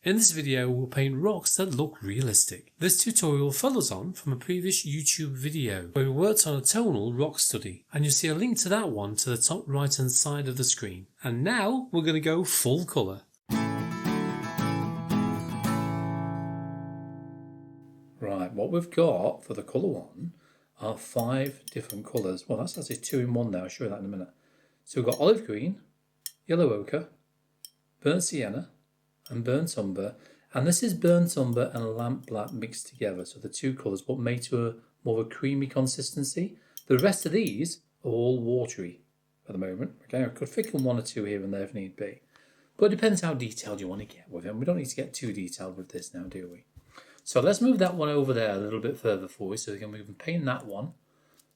In this video we'll paint rocks that look realistic. This tutorial follows on from a previous YouTube video where we worked on a tonal rock study, and you'll see a link to that one to the top right hand side of the screen. And now we're going to go full colour. Right, what we've got for the colour one are 5 different colours. Well, that's actually 2 in 1 now, I'll show you that in a minute. So we've got olive green, yellow ochre, burnt sienna and burnt umber, and this is burnt umber and lamp black mixed together, so the 2 colours but made to a more of a creamy consistency. The rest of these are all watery at the moment. Okay, I could thicken 1 or 2 here and there if need be, but it depends how detailed you want to get with it. We don't need to get too detailed with this now, do we? So let's move that one over there a little bit further for you, so we can paint that one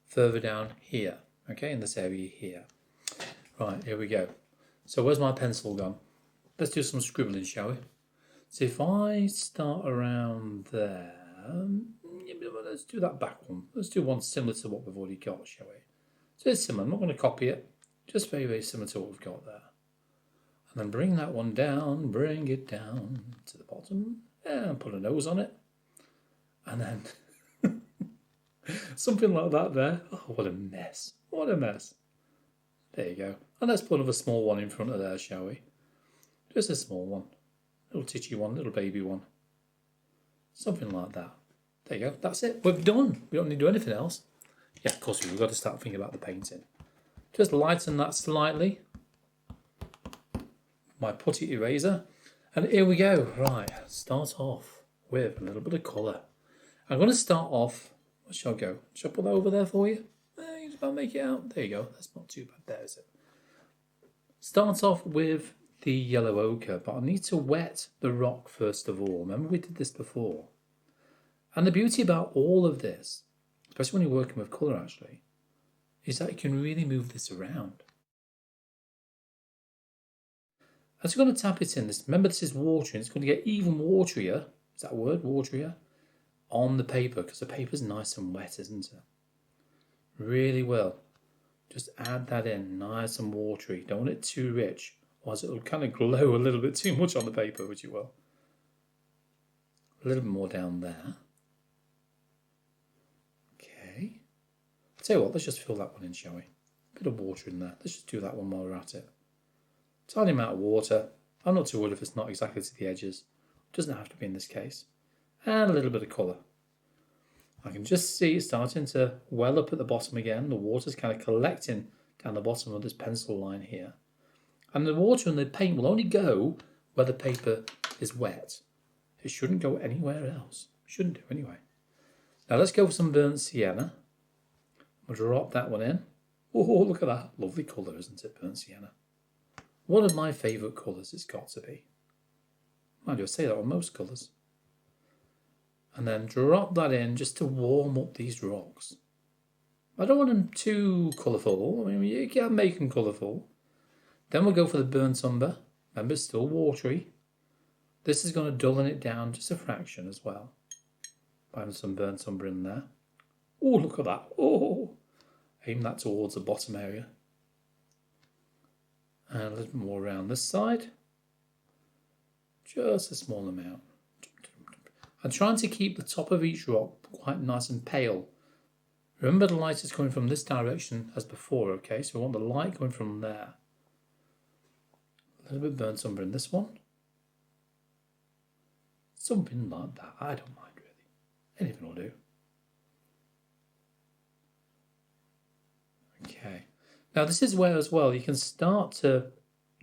further down here, okay, in this area here. Right, here we go. So where's my pencil gone? Let's do some scribbling, shall we? So if I start around there, let's do that back one. Let's do one similar to what we've already got, shall we? So it's similar, I'm not going to copy it, just very, very similar to what we've got there. And then bring that one down, bring it down to the bottom, and put a nose on it. And then something like that there. Oh, what a mess. What a mess. There you go. And let's put another small one in front of there, shall we? Just a small one. Little titchy one, little baby one. Something like that. There you go. That's it. We're done. We don't need to do anything else. Yeah, of course we've got to start thinking about the painting. Just lighten that slightly. My putty eraser. And here we go. Right, start off with a little bit of colour. I'm going to start off, where shall I go? Shall I put that over there for you? You just about make it out. There you go. That's not too bad there, is it? Start off with the yellow ochre, but I need to wet the rock first of all. Remember we did this before. And the beauty about all of this, especially when you're working with colour actually, is that you can really move this around. As you're going to tap it in, remember this is watering, it's going to get even waterier, is that a word, waterier, on the paper, because the paper's nice and wet, isn't it? Really well. Just add that in, nice and watery. Don't want it too rich, or else it'll kind of glow a little bit too much on the paper, which it will. A little bit more down there. Okay. Tell you what, let's just fill that one in, shall we? A bit of water in there. Let's just do that one while we're at it. Tiny amount of water. I'm not too worried if it's not exactly to the edges. It doesn't have to be in this case. And a little bit of colour. I can just see it starting to well up at the bottom again. The water's kind of collecting down the bottom of this pencil line here. And the water and the paint will only go where the paper is wet. It shouldn't go anywhere else. Shouldn't do anyway. Now let's go for some burnt sienna. We'll drop that one in. Oh, look at that. Lovely colour, isn't it, burnt sienna? One of my favourite colours it's got to be. Mind you, I say that on most colours. And then drop that in just to warm up these rocks. I don't want them too colourful. I mean, you can make them colourful. Then we'll go for the burnt umber. Remember, it's still watery. This is going to dullen it down just a fraction as well. Find some burnt umber in there. Oh, look at that. Oh, aim that towards the bottom area. And a little bit more around this side. Just a small amount. I'm trying to keep the top of each rock quite nice and pale. Remember the light is coming from this direction as before, okay? So we want the light coming from there. A little bit burnt umber in this one. Something like that. I don't mind really. Anything will do. Okay. Now this is where as well you can start to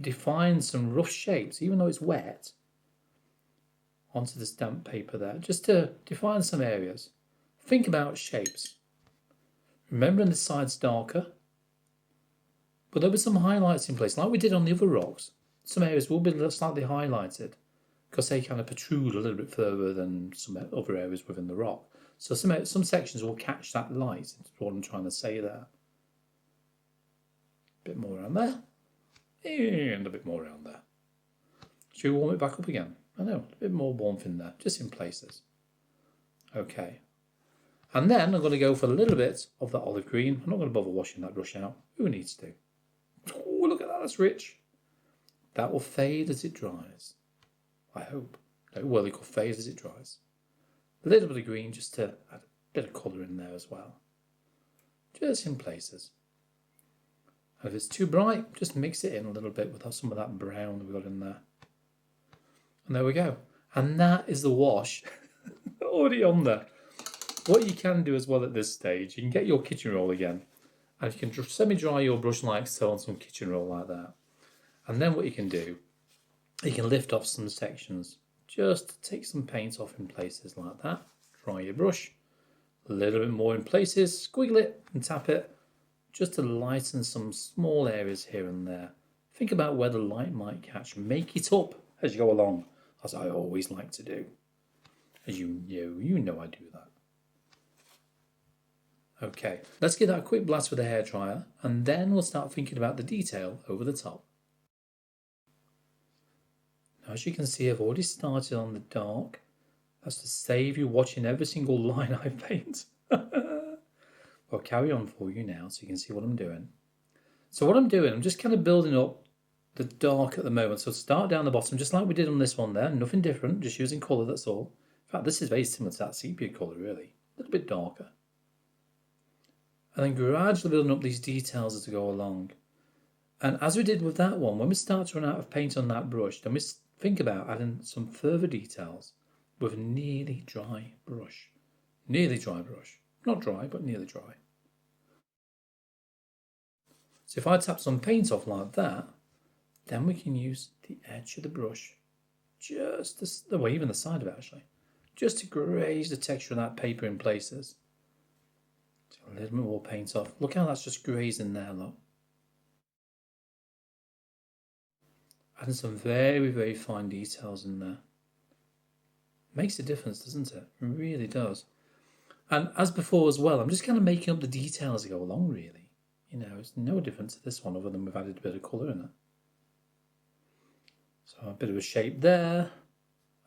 define some rough shapes, even though it's wet, onto this damp paper there, just to define some areas. Think about shapes. Remembering the side's darker, but there'll be some highlights in place, like we did on the other rocks. Some areas will be slightly highlighted because they kind of protrude a little bit further than some other areas within the rock. So some sections will catch that light, is what I'm trying to say there. A bit more around there, and a bit more around there. Should we warm it back up again? I know, a bit more warmth in there, just in places. Okay. And then I'm going to go for a little bit of that olive green. I'm not going to bother washing that brush out. Who needs to? Oh, look at that, that's rich. That will fade as it dries. I hope. like vertical fade as it dries. A little bit of green just to add a bit of colour in there as well. Just in places. And if it's too bright, just mix it in a little bit with some of that brown that we got in there. And there we go. And that is the wash already on there. What you can do as well at this stage, you can get your kitchen roll again. And you can semi-dry your brush like so on some kitchen roll like that. And then what you can do, you can lift off some sections. Just take some paint off in places like that. Dry your brush. A little bit more in places. Squiggle it and tap it. Just to lighten some small areas here and there. Think about where the light might catch. Make it up as you go along, as I always like to do. As you know I do that. Okay, let's give that a quick blast with a hairdryer, and then we'll start thinking about the detail over the top. Now, as you can see, I've already started on the dark. That's to save you watching every single line I paint. I'll carry on for you now so you can see what I'm doing. So what I'm doing, I'm just kind of building up the dark at the moment. So start down the bottom, just like we did on this one there. Nothing different, just using colour, that's all. In fact, this is very similar to that sepia colour, really. A little bit darker. And then gradually building up these details as we go along. And as we did with that one, when we start to run out of paint on that brush, then we think about adding some further details with a nearly dry brush. Nearly dry brush. Not dry, but nearly dry. So if I tap some paint off like that, then we can use the edge of the brush, even the side of it actually, just to graze the texture of that paper in places. A little bit more paint off. Look how that's just grazing there, look. Adding some very, very fine details in there. Makes a difference, doesn't it? It really does. And as before as well, I'm just kind of making up the details as I go along, really. You know, it's no different to this one other than we've added a bit of colour in it. So a bit of a shape there.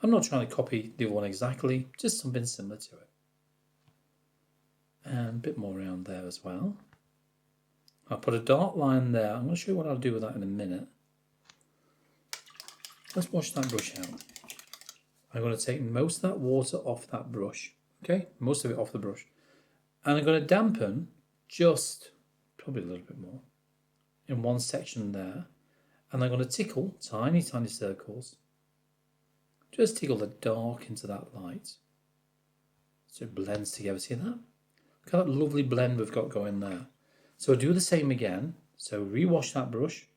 I'm not trying to copy the other one exactly, just something similar to it. And a bit more around there as well. I'll put a dark line there. I'm going to show you what I'll do with that in a minute. Let's wash that brush out. I'm going to take most of that water off that brush. Okay, most of it off the brush. And I'm going to dampen just, probably a little bit more, in one section there. And I'm going to tickle tiny, tiny circles. Just tickle the dark into that light. So it blends together. See that? Look at that lovely blend we've got going there. So do the same again. So rewash that brush.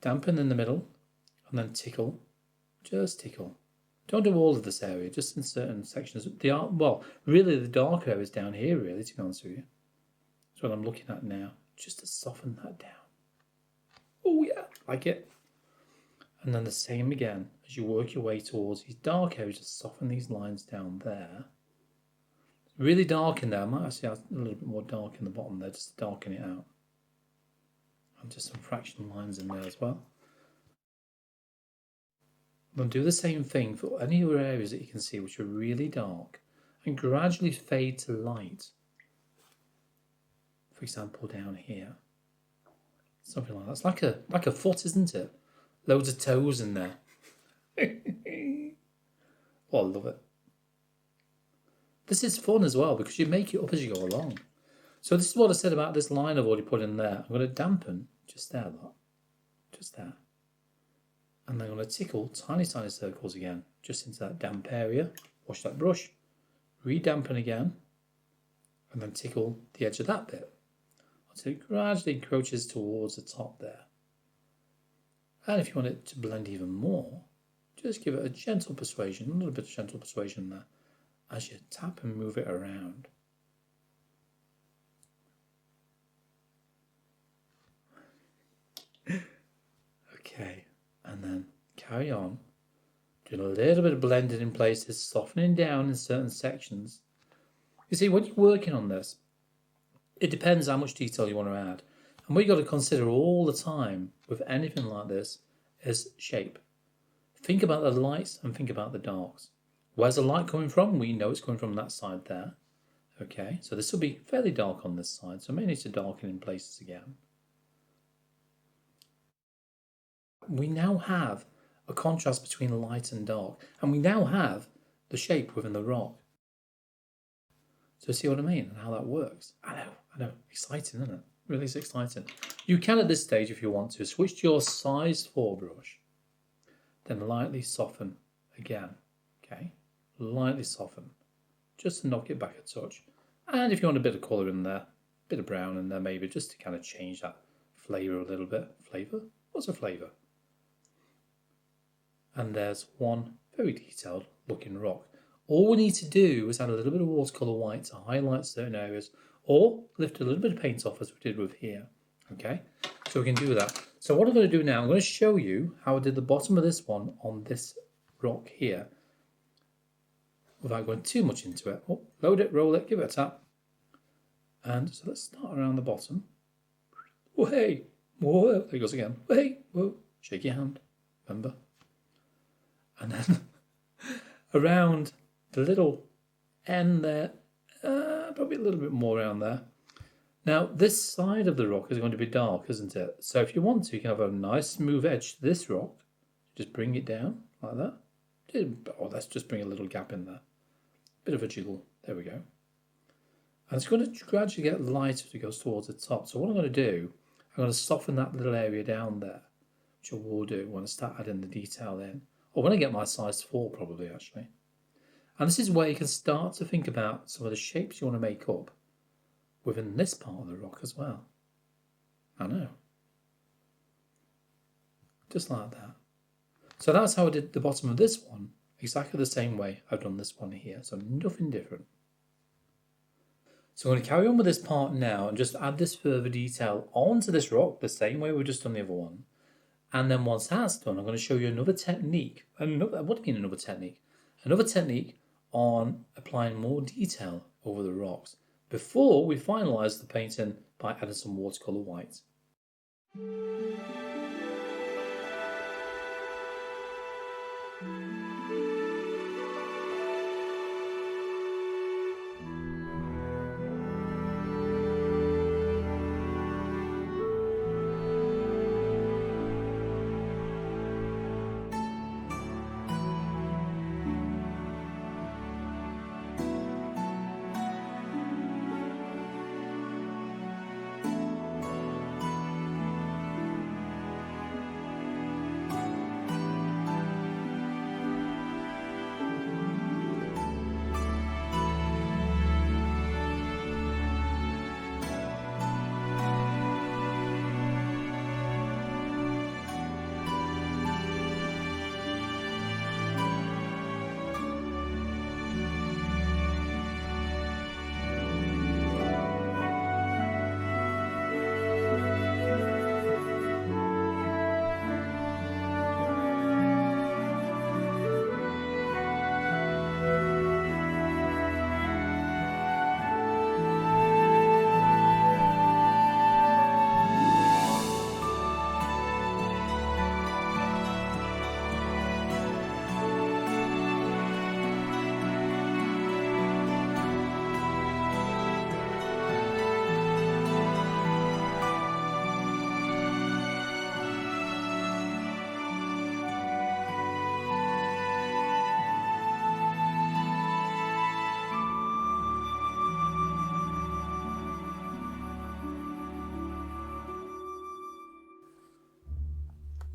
Dampen in the middle. And then tickle. Just tickle. Don't do all of this area, just in certain sections. Really the dark area is down here, really, to be honest with you. That's what I'm looking at now. Just to soften that down. Oh yeah, like it. And then the same again, as you work your way towards these dark areas, just soften these lines down there. Really dark in there. I might actually add a little bit more dark in the bottom there, just to darken it out. And just some fraction lines in there as well. I'm going to do the same thing for any other areas that you can see which are really dark and gradually fade to light. For example, down here. Something like that. It's like a foot, isn't it? Loads of toes in there. Oh, I love it. This is fun as well because you make it up as you go along. So this is what I said about this line I've already put in there. I'm going to dampen just there, look. Just there. And then I'm going to tickle tiny, tiny circles again, just into that damp area. Wash that brush, re-dampen again, and then tickle the edge of that bit until it gradually encroaches towards the top there. And if you want it to blend even more, just give it a gentle persuasion, a little bit of gentle persuasion there, as you tap and move it around. Okay. And then carry on, doing a little bit of blending in places, softening down in certain sections. You see, when you're working on this, it depends how much detail you want to add. And what you've got to consider all the time with anything like this is shape. Think about the lights and think about the darks. Where's the light coming from? We know it's coming from that side there. Okay, so this will be fairly dark on this side, so I may need to darken in places again. We now have a contrast between light and dark. And we now have the shape within the rock. So see what I mean and how that works? I know. Exciting, isn't it? Really is exciting. You can at this stage, if you want to, switch to your size 4 brush. Then lightly soften again. Okay? Lightly soften. Just to knock it back a touch. And if you want a bit of colour in there, a bit of brown in there maybe, just to kind of change that flavour a little bit. Flavour? What's a flavour? And there's one very detailed looking rock. All we need to do is add a little bit of watercolour white to highlight certain areas, or lift a little bit of paint off as we did with here. Okay, so we can do that. So what I'm going to do now, I'm going to show you how I did the bottom of this one on this rock here, without going too much into it. Oh, load it, roll it, give it a tap. And so let's start around the bottom. Whoa, hey, whoa, there it goes again. Hey, whoa, shake your hand, remember? And then around the little end there, probably a little bit more around there. Now, this side of the rock is going to be dark, isn't it? So if you want to, you can have a nice smooth edge to this rock. Just bring it down like that. Oh, let's just bring a little gap in there. Bit of a jiggle. There we go. And it's going to gradually get lighter as it goes towards the top. So what I'm going to do, I'm going to soften that little area down there, which I will do when I start adding the detail in. Or when I get my size 4 probably, actually. And this is where you can start to think about some of the shapes you want to make up within this part of the rock as well. I know. Just like that. So that's how I did the bottom of this one, exactly the same way I've done this one here. So nothing different. So I'm going to carry on with this part now and just add this further detail onto this rock, the same way we've just done the other one. And then once that's done, I'm going to show you another technique. What do you mean another technique? Another technique on applying more detail over the rocks before we finalise the painting by adding some watercolour white.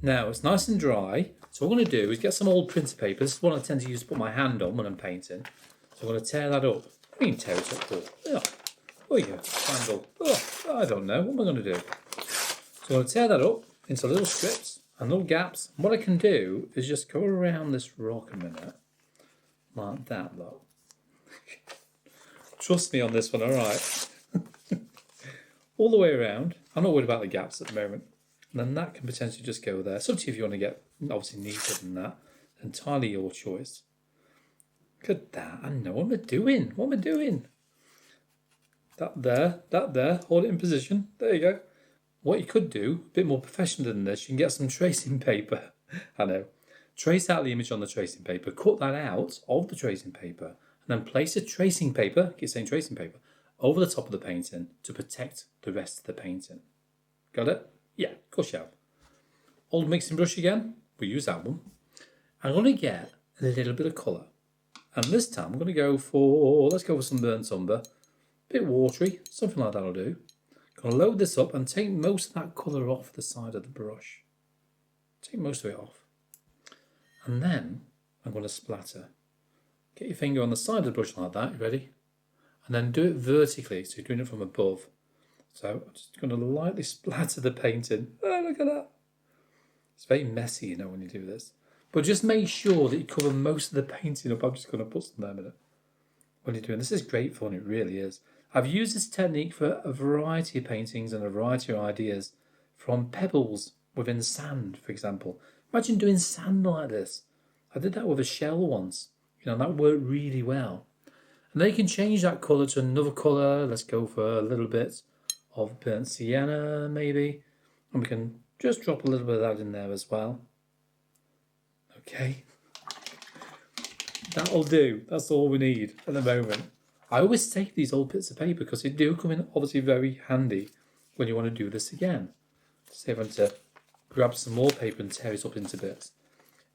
Now it's nice and dry, so what I'm going to do is get some old printer paper. This is what I tend to use to put my hand on when I'm painting. So I'm going to tear that up. What do you mean tear it up for? Yeah. Oh yeah, triangle. Oh, I don't know. What am I going to do? So I'm going to tear that up into little strips and little gaps. And what I can do is just go around this rock a minute. Like that, look. Trust me on this one, alright? All the way around. I'm not worried about the gaps at the moment. And then that can potentially just go there. It's up to you if you want to get obviously neater than that. Entirely your choice. Look at that. I know what am I doing. What am I doing? That there. Hold it in position. There you go. What you could do, a bit more professional than this, you can get some tracing paper. I know. Trace out the image on the tracing paper. Cut that out of the tracing paper. And then place a tracing paper, keep saying tracing paper, over the top of the painting to protect the rest of the painting. Got it? Yeah, of course you have. Old mixing brush again. We'll use that one. I'm going to get a little bit of colour. And this time I'm going to go for, let's go for some burnt umber. A bit watery, something like that'll do. Going to load this up and take most of that colour off the side of the brush. Take most of it off. And then I'm going to splatter. Get your finger on the side of the brush like that, you ready? And then do it vertically, so you're doing it from above. So I'm just going to lightly splatter the paint in. Oh, look at that. It's very messy, you know, when you do this. But just make sure that you cover most of the painting up. I'm just going to put some there in a minute. When you're doing this, is great fun, it really is. I've used this technique for a variety of paintings and a variety of ideas, from pebbles within sand, for example. Imagine doing sand like this. I did that with a shell once. You know, that worked really well. And then you can change that colour to another colour. Let's go for a little bit of burnt sienna, maybe. And we can just drop a little bit of that in there as well. Okay. That'll do. That's all we need at the moment. I always save these old bits of paper because they do come in obviously very handy when you want to do this again. Save them to grab some more paper and tear it up into bits.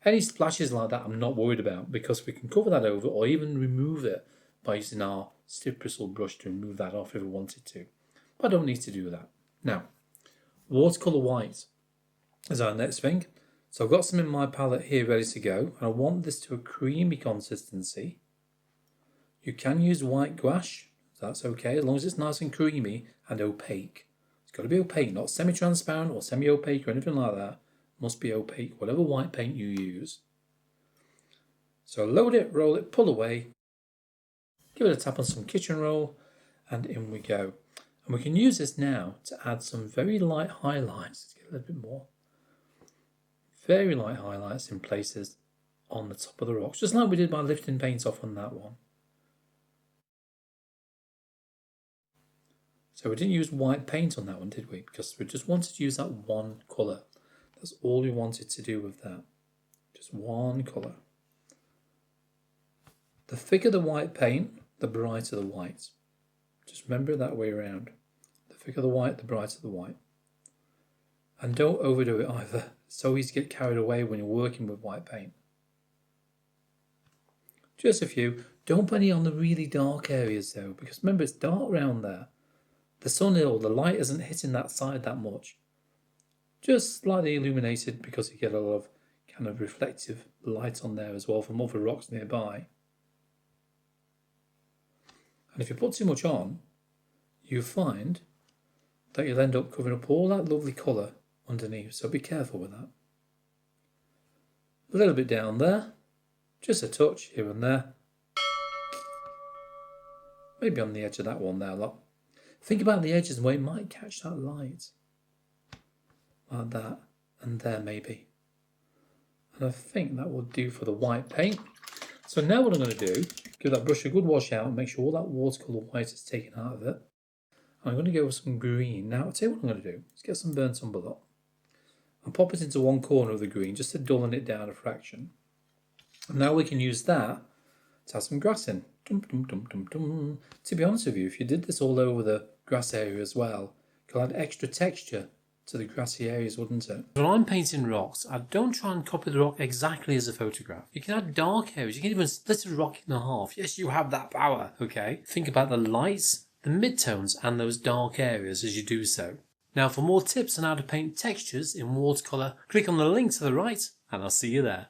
Any splashes like that I'm not worried about because we can cover that over or even remove it by using our stiff bristle brush to remove that off if we wanted to. But I don't need to do that. Now, watercolour white is our next thing. So I've got some in my palette here ready to go, and I want this to a creamy consistency. You can use white gouache, that's okay, as long as it's nice and creamy and opaque. It's got to be opaque, not semi-transparent or semi-opaque or anything like that. It must be opaque, whatever white paint you use. So load it, roll it, pull away, give it a tap on some kitchen roll, and in we go. And we can use this now to add some very light highlights. Let's get a little bit more. Very light highlights in places on the top of the rocks, just like we did by lifting paint off on that one. So we didn't use white paint on that one, did we? Because we just wanted to use that one colour. That's all we wanted to do with that. Just one colour. The thicker the white paint, the brighter the white. Just remember it that way around. The thicker the white, the brighter the white. And don't overdo it either. It's so easy to get carried away when you're working with white paint. Just a few. Don't put any on the really dark areas though, because remember it's dark around there. The sun or the light isn't hitting that side that much. Just slightly illuminated because you get a lot of kind of reflective light on there as well from other rocks nearby. And if you put too much on, you find that you'll end up covering up all that lovely colour underneath, so be careful with that. A little bit down there, just a touch here and there. Maybe on the edge of that one there, look. Think about the edges and where it might catch that light. Like that, and there maybe. And I think that will do for the white paint. So now what I'm going to do, give that brush a good wash out and make sure all that watercolour white is taken out of it. I'm going to go with some green. Now I'll tell you what I'm going to do. Let's get some burnt umber up. And pop it into one corner of the green just to dullen it down a fraction. And now we can use that to have some grass in. Dum, dum, dum, dum, dum. To be honest with you, if you did this all over the grass area as well, it could add extra texture to the grassy areas, wouldn't it? When I'm painting rocks, I don't try and copy the rock exactly as a photograph. You can add dark areas. You can even split a rock in half. Yes, you have that power, okay? Think about the lights, the midtones, and those dark areas as you do so. Now, for more tips on how to paint textures in watercolour, click on the link to the right, and I'll see you there.